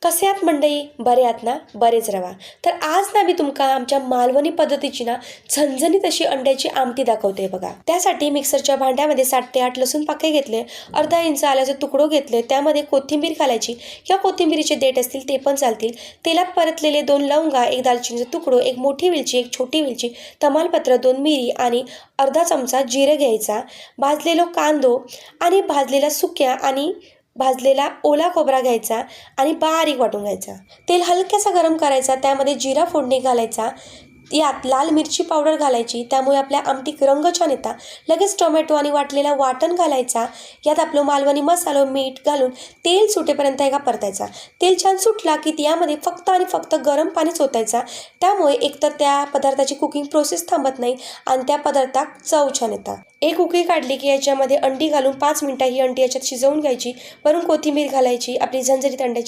कसे आहात मंडळी? बरे आहात ना? बरेच राहा. तर आज ना मी तुमका आमच्या मालवणी पद्धतीची ना झणझणीत अशी अंड्याची आमटी दाखवते बघा. त्यासाठी मिक्सरच्या भांड्यामध्ये 7 ते 8 लसूण पाकळी घेतले, अर्धा इंच आल्याचे तुकडो घेतले, त्यामध्ये कोथिंबीर घालायची किंवा कोथिंबीरीचे देठ असतील ते पण चालतील. तेलात परतलेले 2 लवंगा, 1 दालचिनीचा तुकडो, 1 मोठी वेलची, 1 छोटी वेलची, तमालपत्र, 2 मिरी आणि अर्धा चमचा जिरे घ्यायचा. भाजलेलो कांदो आणि भाजलेल्या सुक्या आणि भाजलेला ओला खोबरा घ्यायचा आणि बारीक वाटून घ्यायचा. तेल हलक्यासा गरम करायचा, त्यामध्ये जिरा फोडणी घालायचा. यात लाल मिरची पावडर घालायची, त्यामुळे आपल्या आमटीक रंग छान येतात. लगेच टोमॅटो आणि वाटलेला वाटण घालायचा. यात आपलं मालवणी मसाला, मीठ घालून तेल सुटेपर्यंत एका परतायचा. तेल छान सुटला की यामध्ये फक्त आणि फक्त गरम पाणीच ओतायचा. त्यामुळे एकतर त्या पदार्थाची कुकिंग प्रोसेस थांबत नाही आणि त्या पदार्थात चव छान येतात. एक उकळी काढली की याच्यामध्ये अंडी घालून 5 मिनिटं ही अंडी याच्यात शिजवून घ्यायची. वरून कोथिंबीर घालायची. आपली झणझणीत अंड्याची